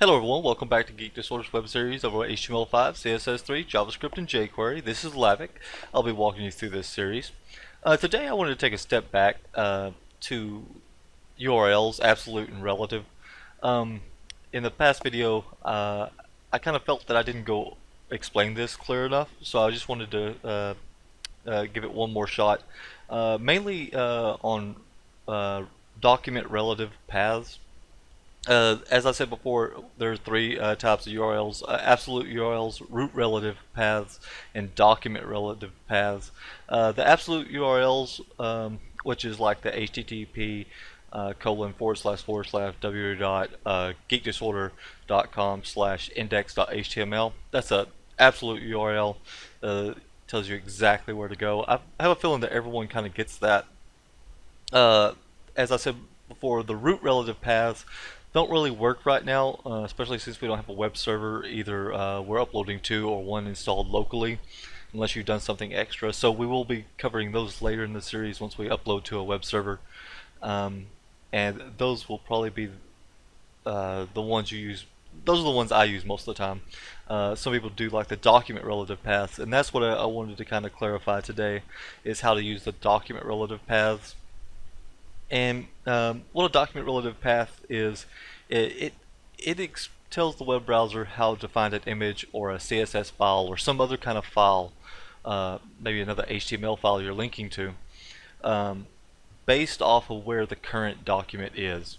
Hello everyone, welcome back to GeekDisorder's web series over HTML5, CSS3, JavaScript, and jQuery. This is Lavic. I'll be walking you through this series. Today I wanted to take a step back to URLs, absolute and relative. Um, in the past video, I kind of felt that I didn't go explain this clear enough, so I just wanted to give it one more shot. Mainly on document relative paths. As I said before, there are three types of URLs: absolute URLs, root relative paths, and document relative paths. The absolute URLs, which is like the HTTP :// geekdisorder.com/index.html. That's a absolute URL. Tells you exactly where to go. I have a feeling that everyone kind of gets that. As I said before, the root relative paths don't really work right now, especially since we don't have a web server either we're uploading to or one installed locally, unless you've done something extra. So we will be covering those later in the series once we upload to a web server. And those will probably be the ones you use. Those are the ones I use most of the time. Some people do like the document relative paths, and that's what I wanted to kind of clarify today, is how to use the document relative paths. And what a document relative path is, it tells the web browser how to find an image or a CSS file or some other kind of file, maybe another HTML file you're linking to, um, based off of where the current document is.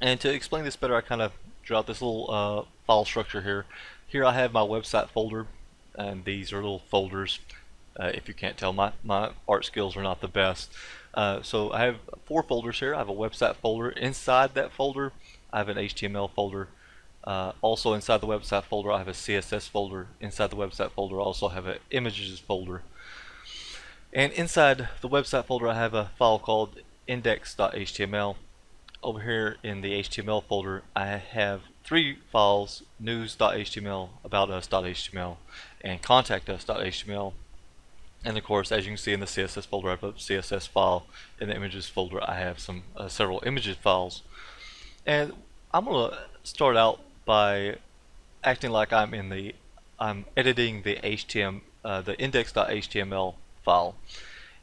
And to explain this better, I kind of drew out this little file structure here. Here I have my website folder, and these are little folders. If you can't tell, my art skills are not the best. So I have 4 folders here. I have a website folder. Inside that folder, I have an HTML folder. Also inside the website folder, I have a CSS folder. Inside the website folder, I also have an images folder. And inside the website folder, I have a file called index.html. Over here in the HTML folder, I have 3 files: news.html, aboutus.html, and contactus.html. And of course, as you can see in the CSS folder, I have a CSS file. In the images folder, I have several images files. And I'm gonna start out by acting like I'm editing the the index.html file.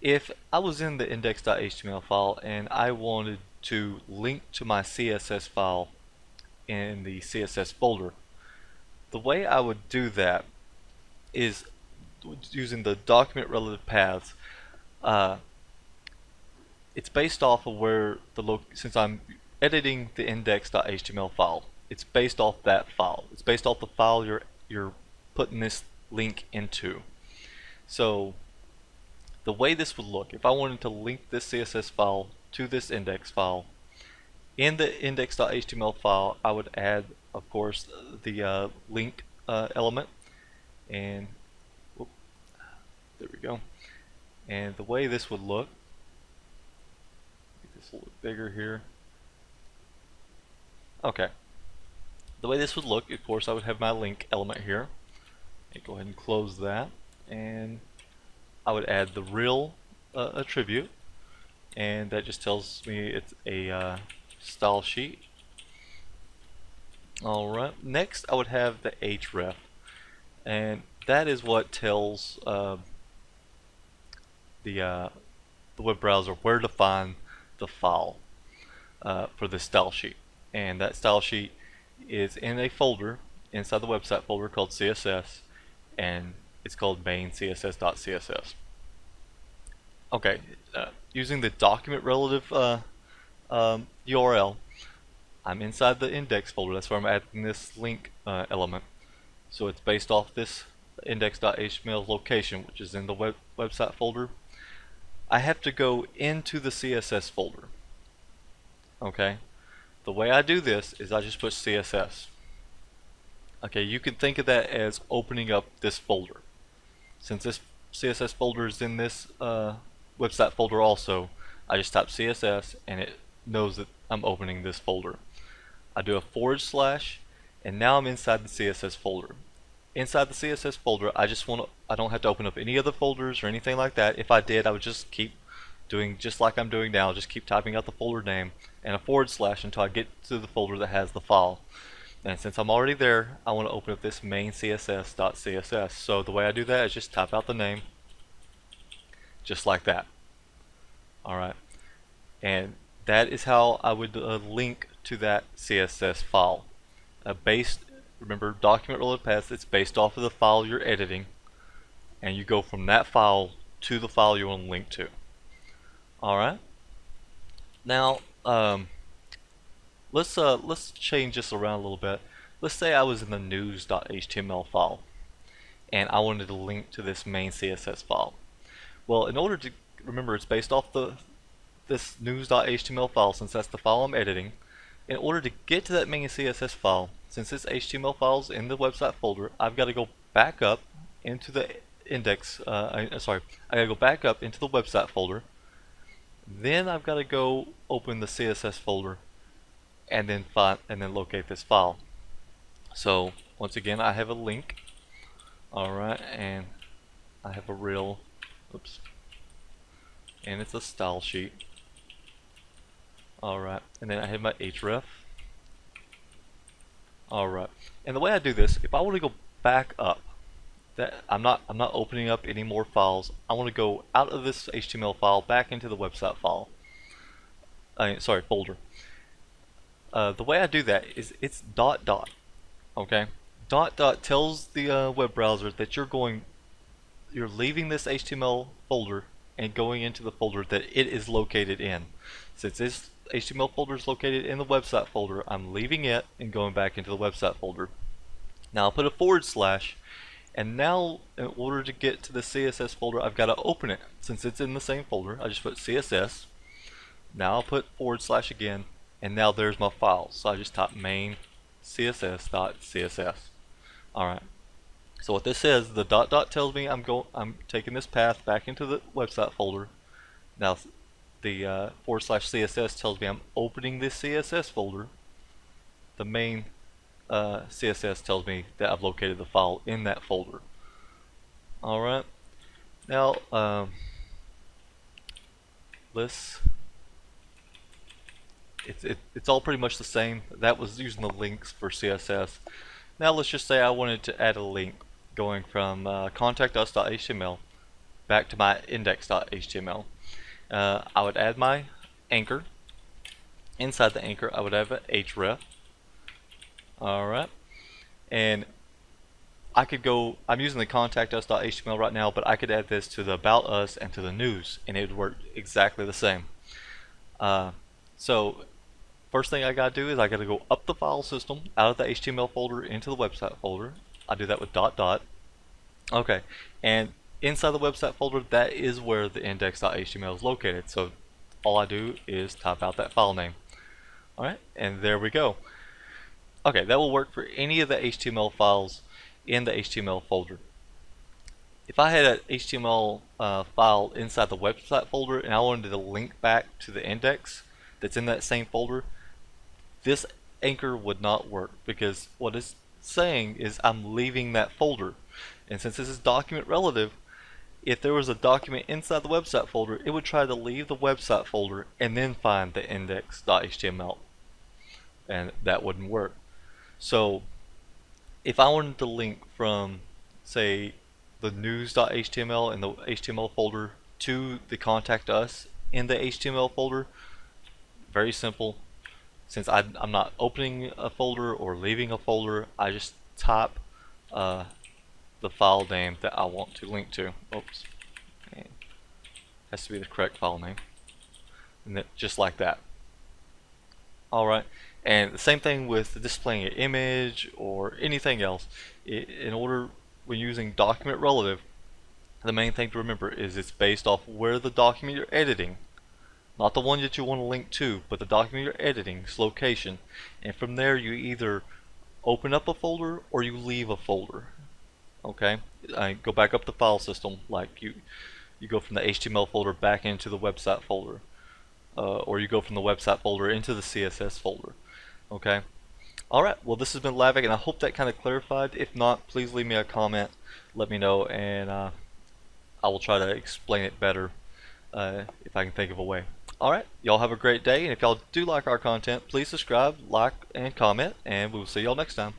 If I was in the index.html file and I wanted to link to my CSS file in the CSS folder, the way I would do that is using the document relative paths. It's based off of where since I'm editing the index.html file, it's based off that file. It's based off the file you're putting this link into. So the way this would look, if I wanted to link this CSS file to this index file, in the index.html file, I would add, of course, the link element, and whoop, there we go. And the way this would look, make this a little bit bigger here. Okay. The way this would look, of course, I would have my link element here. Go ahead and close that, and I would add the real attribute, and that just tells me it's a style sheet. Alright, next I would have the href, and that is what tells the web browser where to find the file for this style sheet. And that style sheet is in a folder inside the website folder called CSS, and it's called main css.css. Okay, using the document relative URL, I'm inside the index folder. That's where I'm adding this link element. So it's based off this index.html location, which is in the website folder. I have to go into the CSS folder. Okay, the way I do this is I just put CSS. Okay, you can think of that as opening up this folder. Since this CSS folder is in this website folder also, I just type CSS and it knows that I'm opening this folder. I do a / and now I'm inside the CSS folder. Inside the CSS folder, I don't have to open up any other folders or anything like that. If I did, I would just keep doing just like I'm doing now, just keep typing out the folder name and a / until I get to the folder that has the file. And since I'm already there, I want to open up this main CSS.css. So the way I do that is just type out the name, just like that. Alright, and that is how I would link to that CSS file. Remember, document relative path, it's based off of the file you're editing, and you go from that file to the file you want to link to. Alright, now let's change this around a little bit. Let's say I was in the news.html file and I wanted to link to this main CSS file. Well, in order to remember, it's based off this news.html file, since that's the file I'm editing. In order to get to that main CSS file, since this HTML file is in the website folder, I've got to go back up into the index. I gotta go back up into the website folder. Then I've got to go open the CSS folder and then locate this file. So once again, I have a link. Alright, and I have a real, and it's a style sheet. Alright, and then I have my href. Alright, and the way I do this, if I want to go back up, I'm not opening up any more files. I want to go out of this HTML file back into the website file. Folder. The way I do that is it's ... Okay, ... tells the web browser that you're leaving this HTML folder and going into the folder that it is located in. Since this HTML folder is located in the website folder, I'm leaving it and going back into the website folder. Now I'll put a /, and now in order to get to the CSS folder, I've got to open it. Since it's in the same folder, I just put CSS. Now I'll put / again, and now there's my file. So I just type main css.css. Alright. So what this says, the ... tells me I'm taking this path back into the website folder. Now the /css tells me I'm opening this CSS folder. The main CSS tells me that I've located the file in that folder. Alright. Now it's all pretty much the same. That was using the links for CSS. Now let's just say I wanted to add a link going from contactus.html back to my index.html. I would add my anchor. Inside the anchor, I would have an href. Alright, and I could go, I'm using the contactus.html right now, but I could add this to the about us and to the news, and it would work exactly the same. So first thing I gotta do is I gotta go up the file system out of the HTML folder into the website folder. I do that with ... Okay, and inside the website folder, that is where the index.html is located. So all I do is type out that file name. Alright, and there we go. Okay, that will work for any of the HTML files in the HTML folder. If I had an HTML file inside the website folder and I wanted to link back to the index that's in that same folder, this anchor would not work, because what it's saying is I'm leaving that folder. And since this is document relative, if there was a document inside the website folder, it would try to leave the website folder and then find the index.html, and that wouldn't work. So if I wanted to link from, say, the news.html in the HTML folder to the contact us in the HTML folder, very simple. Since I'm not opening a folder or leaving a folder, I just type the file name that I want to link to. Oops, and has to be the correct file name, and just like that. Alright, and the same thing with displaying an image or anything else. In order, when using document relative, the main thing to remember is it's based off where the document you're editing, not the one that you want to link to, but the document you're editing's location. And from there, you either open up a folder or you leave a folder. Okay, I go back up the file system, like you go from the HTML folder back into the website folder. Or you go from the website folder into the CSS folder. Okay. Alright, well, this has been Lavic, and I hope that kind of clarified. If not, please leave me a comment, let me know, and I will try to explain it better if I can think of a way. All right, y'all have a great day, and if y'all do like our content, please subscribe, like, and comment, and we'll see y'all next time.